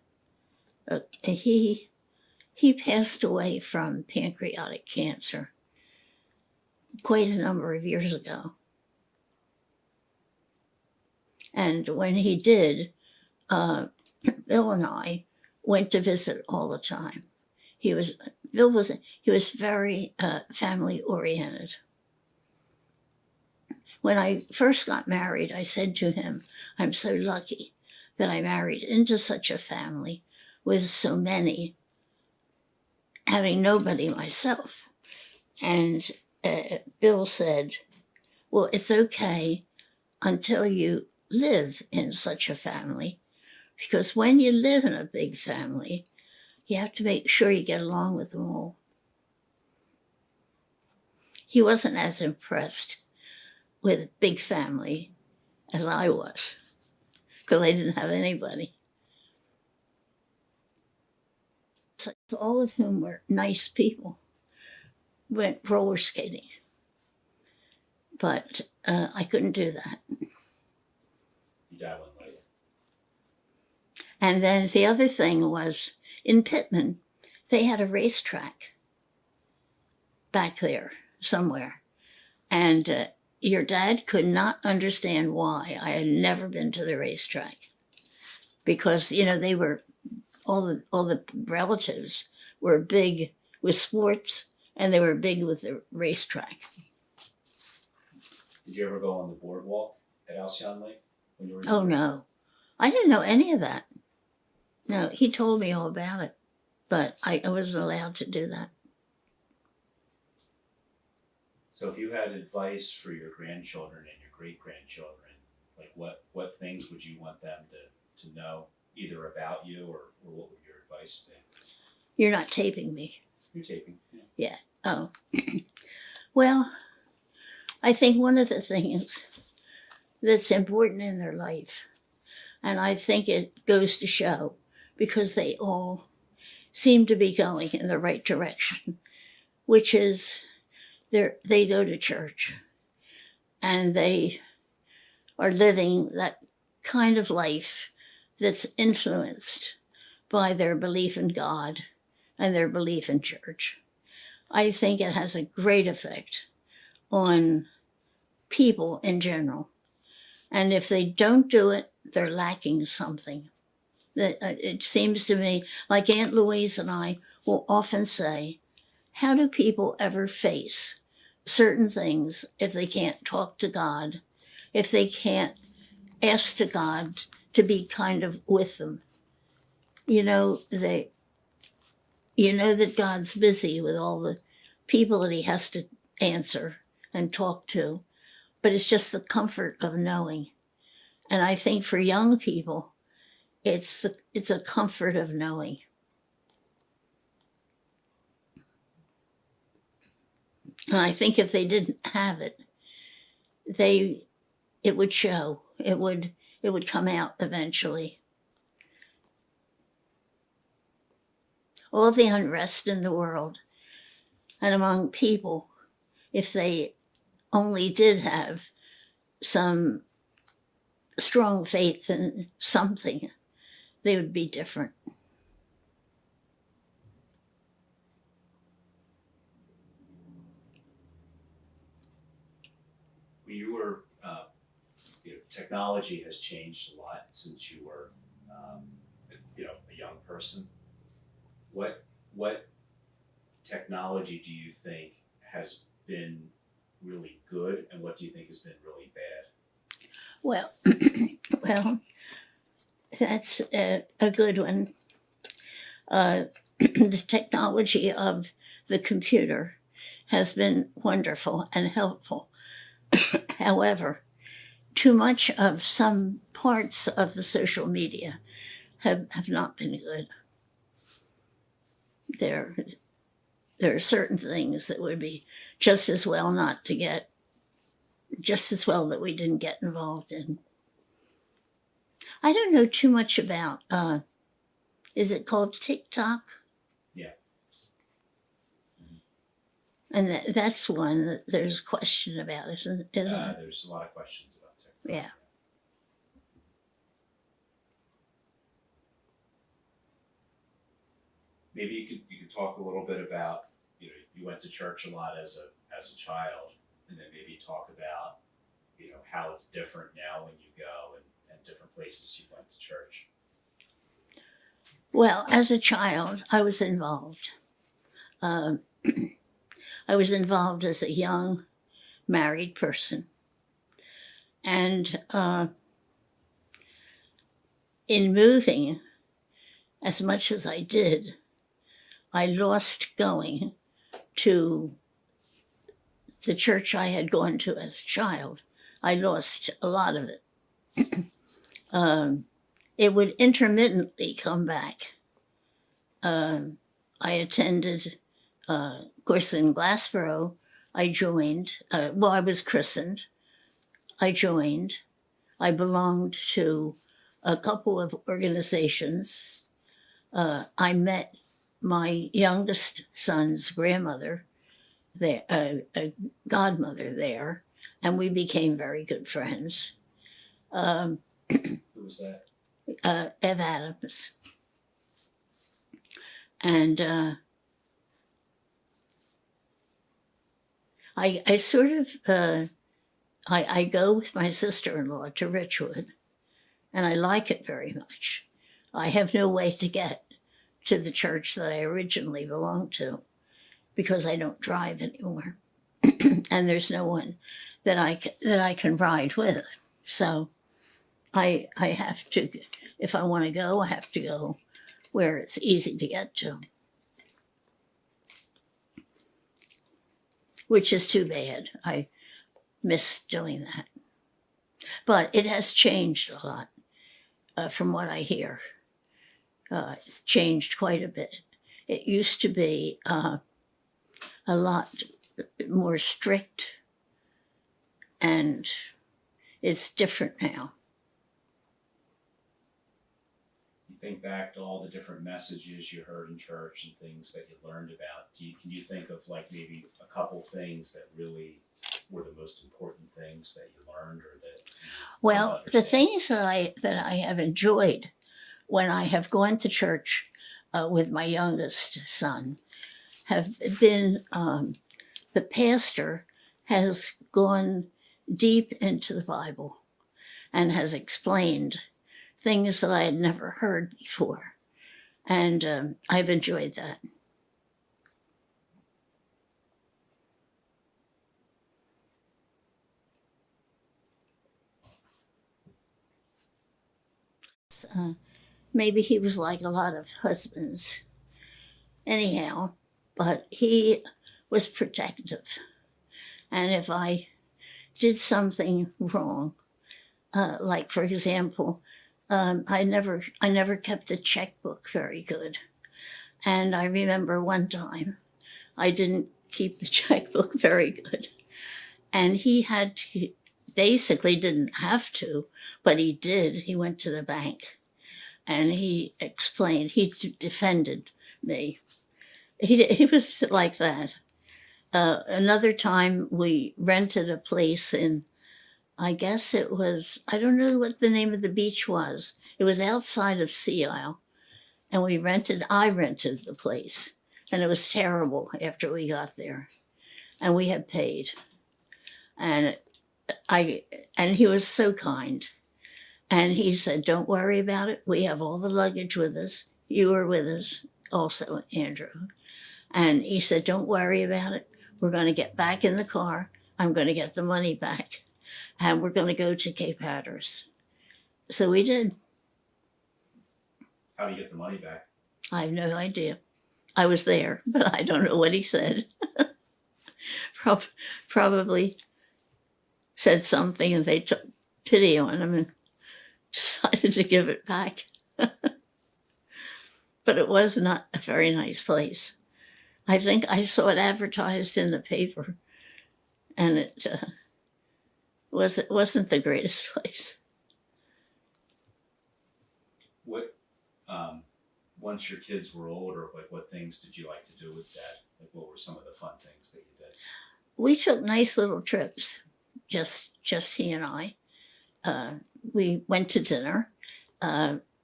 Speaker 1: He passed away from pancreatic cancer quite a number of years ago. And when he did, Bill and I went to visit all the time. He was very family oriented. When I first got married, I said to him, I'm so lucky that I married into such a family with so many, having nobody myself. And Bill said, well, it's okay until you live in such a family, because when you live in a big family, you have to make sure you get along with them all. He wasn't as impressed with big family as I was, because I didn't have anybody. So all of whom were nice people, went roller skating. But I couldn't do that.
Speaker 2: You died one later.
Speaker 1: And then the other thing was, in Pittman, they had a racetrack back there somewhere. And your dad could not understand why I had never been to the racetrack. Because, they were, all the relatives were big with sports, and they were big with the racetrack.
Speaker 2: Did you ever go on the boardwalk at Alcyon Lake when you were?
Speaker 1: Oh, no. I didn't know any of that. No, he told me all about it, but I wasn't allowed to do that.
Speaker 2: So if you had advice for your grandchildren and your great-grandchildren, like what things would you want them to know, either about you or what would your advice be?
Speaker 1: You're not taping me.
Speaker 2: You're taping, yeah.
Speaker 1: Yeah. Oh. Well, I think one of the things that's important in their life, and I think it goes to show, because they all seem to be going in the right direction, which is they go to church and they are living that kind of life that's influenced by their belief in God and their belief in church. I think it has a great effect on people in general. And if they don't do it, they're lacking something. It seems to me, like Aunt Louise and I will often say, how do people ever face certain things if they can't talk to God, if they can't ask to God to be kind of with them? That God's busy with all the people that he has to answer and talk to, but it's just the comfort of knowing. And I think for young people, it's a comfort of knowing. And I think if they didn't have it, it would show. It would come out eventually. All the unrest in the world and among people, if they only did have some strong faith in something, they would be different.
Speaker 2: When you were, technology has changed a lot since you were, a young person. What technology do you think has been really good, and what do you think has been really bad?
Speaker 1: Well, well, that's a good one. The technology of the computer has been wonderful and helpful. However, too much of some parts of the social media have not been good. There are certain things that would be just as well not to get, just as well that we didn't get involved in. I don't know too much about, is it called TikTok?
Speaker 2: Yeah.
Speaker 1: And that's one that there's a question about, isn't it?
Speaker 2: There's a lot of questions about TikTok.
Speaker 1: Yeah.
Speaker 2: Maybe you could talk a little bit about, you went to church a lot as a child, and then maybe talk about, how it's different now when you go and different places you went to church.
Speaker 1: Well, as a child, I was involved. I was involved as a young married person. And in moving, as much as I did, I lost going to the church I had gone to as a child. I lost a lot of it. It would intermittently come back. I attended, of course, in Glassboro, I joined, I was christened. I joined. I belonged to a couple of organizations. I met my youngest son's grandmother, there, a godmother there, and we became very good friends.
Speaker 2: Who was that?
Speaker 1: Ev Adams. And I sort of, I go with my sister-in-law to Richwood, and I like it very much. I have no way to get to the church that I originally belonged to because I don't drive anymore, and there's no one that I can ride with. So I have to, if I want to go, I have to go where it's easy to get to, which is too bad. I miss doing that. But it has changed a lot from what I hear. It's changed quite a bit. It used to be a lot more strict, and it's different now.
Speaker 2: You think back to all the different messages you heard in church and things that you learned about. Can you think of like maybe a couple things that really were the most important things that you learned or that?
Speaker 1: Well, the things that I have enjoyed when I have gone to church with my youngest son have been the pastor has gone deep into the Bible and has explained things that I had never heard before. And I've enjoyed that. Maybe he was like a lot of husbands anyhow, but he was protective. And if I did something wrong, like for example, I never kept the checkbook very good. And I remember one time I didn't keep the checkbook very good. And he had to, basically didn't have to, but he did. He went to the bank and he explained, he defended me. He was like that. Another time we rented a place in, I guess it was, I don't know what the name of the beach was. It was outside of Sea Isle. And I rented the place. And it was terrible after we got there. And we had paid. And and he was so kind. And he said, don't worry about it. We have all the luggage with us. You were with us also, Andrew. And he said, don't worry about it. We're going to get back in the car. I'm going to get the money back. And we're going to go to Cape Hatteras. So we did.
Speaker 2: How do you get the money back?
Speaker 1: I have no idea. I was there, but I don't know what he said. Probably said something and they took pity on him and decided to give it back. But it was not a very nice place. I think I saw it advertised in the paper, and it wasn't the greatest place.
Speaker 2: What, once your kids were older, like what things did you like to do with Dad? Like what were some of the fun things that you did?
Speaker 1: We took nice little trips, just he and I. We went to dinner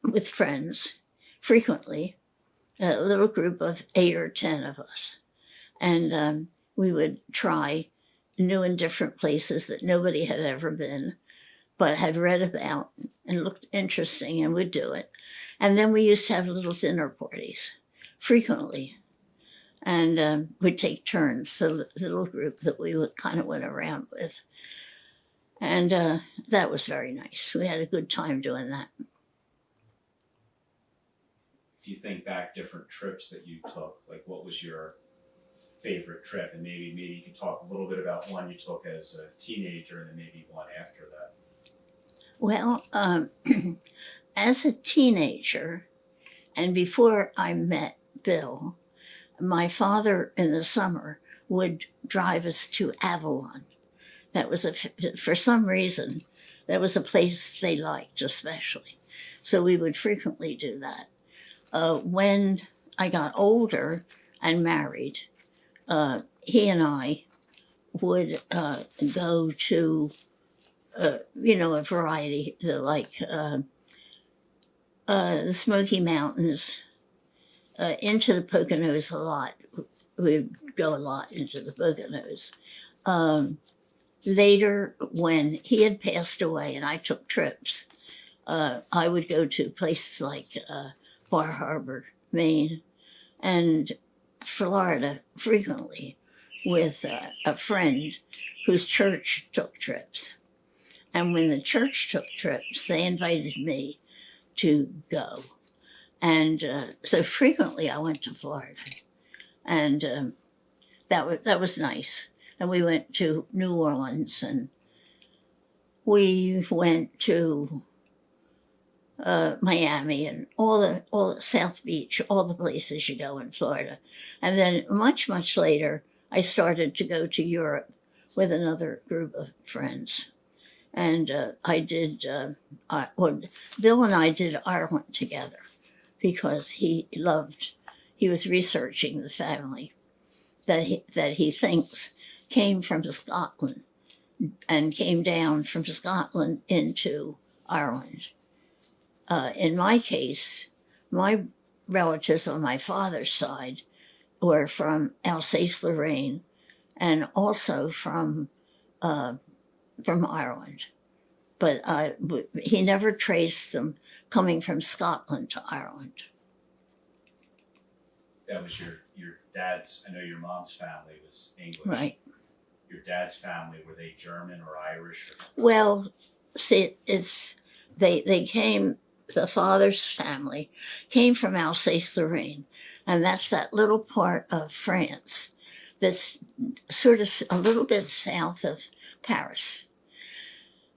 Speaker 1: with friends frequently, a little group of 8 or 10 of us. And we would try new and different places that nobody had ever been, but had read about and looked interesting, and would do it. And then we used to have little dinner parties frequently. And we'd take turns, the little group that we kind of went around with. And that was very nice. We had a good time doing that.
Speaker 2: If you think back different trips that you took, like what was your favorite trip? And maybe you could talk a little bit about one you took as a teenager and then maybe one after that.
Speaker 1: Well, as a teenager, and before I met Bill, my father in the summer would drive us to Avalon. That was for some reason, that was a place they liked especially. So we would frequently do that. When I got older and married, he and I would go to, a variety, the Smoky Mountains, into the Poconos a lot. We'd go a lot into the Poconos. Later, when he had passed away and I took trips, I would go to places like Bar Harbor, Maine, and Florida frequently with a friend whose church took trips. And when the church took trips, they invited me to go. And so frequently I went to Florida. And that was nice. And we went to New Orleans, and we went to Miami, and all the South Beach, all the places you go in Florida. And then much, much later, I started to go to Europe with another group of friends. And I did, Bill and I did Ireland together because he was researching the family that he thinks came from Scotland and came down from Scotland into Ireland. In my case, my relatives on my father's side were from Alsace-Lorraine and also from Ireland. But he never traced them coming from Scotland to Ireland.
Speaker 2: That was your dad's, I know your mom's family was English.
Speaker 1: Right.
Speaker 2: Your dad's family, were they German or Irish?
Speaker 1: Well, see, they came, the father's family came from Alsace-Lorraine, and that's that little part of France that's sort of a little bit south of Paris.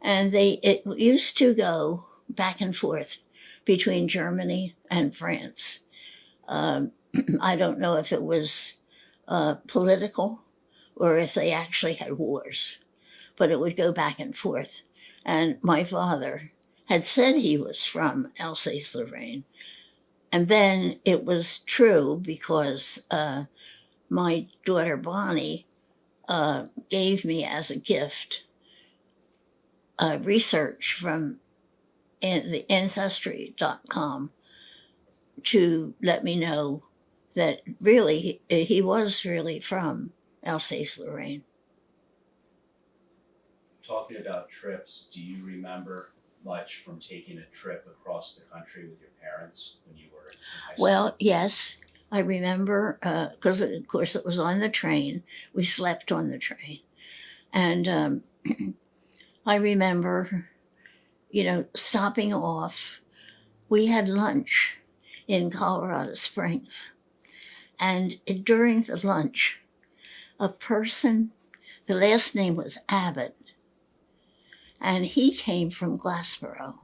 Speaker 1: And it used to go back and forth between Germany and France. I don't know if it was political or if they actually had wars, but it would go back and forth. And my father had said he was from Alsace-Lorraine. And then it was true because my daughter Bonnie gave me as a gift research from the Ancestry.com to let me know that really he was really from Alsace-Lorraine.
Speaker 2: Talking about trips, do you remember much from taking a trip across the country with your parents when you were in high school?
Speaker 1: Well, yes, I remember because of course it was on the train. We slept on the train, and I remember, stopping off. We had lunch in Colorado Springs, and during the lunch, a person, the last name was Abbott, and he came from Glassboro,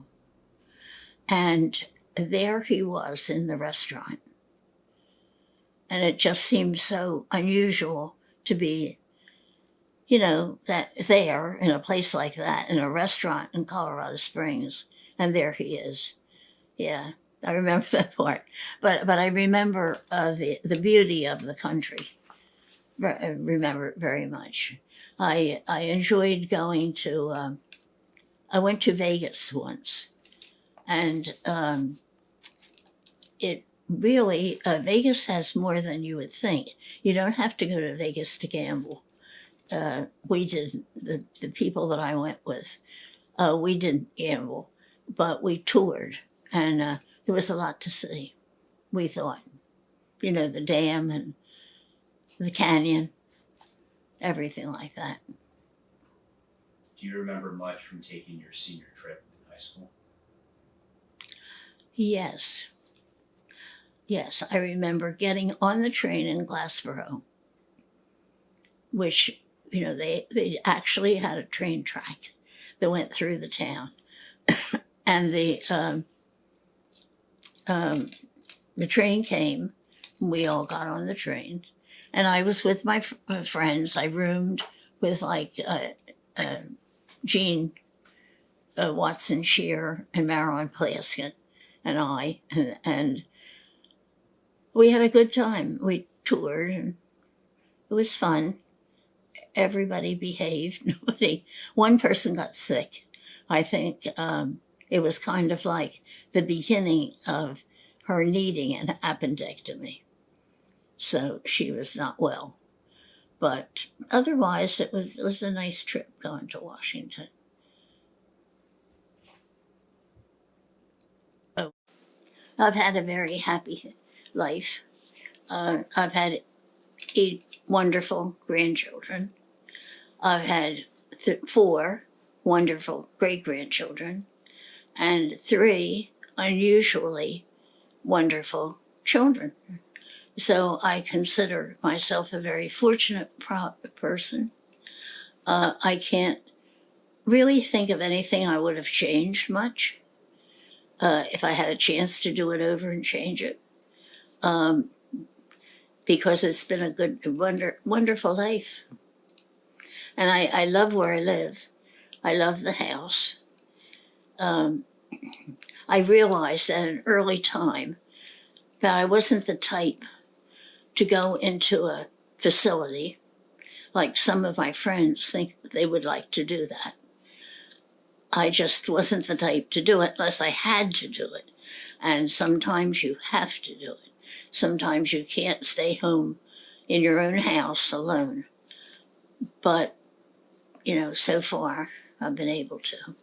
Speaker 1: and there he was in the restaurant. And it just seemed so unusual to be, that there in a place like that, in a restaurant in Colorado Springs, and there he is. Yeah, I remember that part. But I remember the beauty of the country. I remember it very much. I enjoyed going to, I went to Vegas once, and it really, Vegas has more than you would think. You don't have to go to Vegas to gamble. We didn't, the people that I went with, we didn't gamble, but we toured, and there was a lot to see, we thought. The dam and the canyon, everything like that.
Speaker 2: Do you remember much from taking your senior trip in high school?
Speaker 1: Yes. Yes, I remember getting on the train in Glassboro, which, they actually had a train track that went through the town. And the train came, and we all got on the train. And I was with my friends. I roomed with Jean Watson Shear and Marilyn Plaskett and I, and we had a good time. We toured, and it was fun. Everybody behaved. One person got sick. I think it was kind of like the beginning of her needing an appendectomy. So she was not well. But otherwise, it was a nice trip going to Washington. Oh, I've had a very happy life. I've had 8 wonderful grandchildren. I've had 4 wonderful great-grandchildren and 3 unusually wonderful children. So I consider myself a very fortunate person. I can't really think of anything I would have changed much if I had a chance to do it over and change it. Because it's been a good, wonderful life. And I love where I live. I love the house. I realized at an early time that I wasn't the type to go into a facility like some of my friends think they would like to do that. I just wasn't the type to do it unless I had to do it. And sometimes you have to do it. Sometimes you can't stay home in your own house alone. But, so far I've been able to.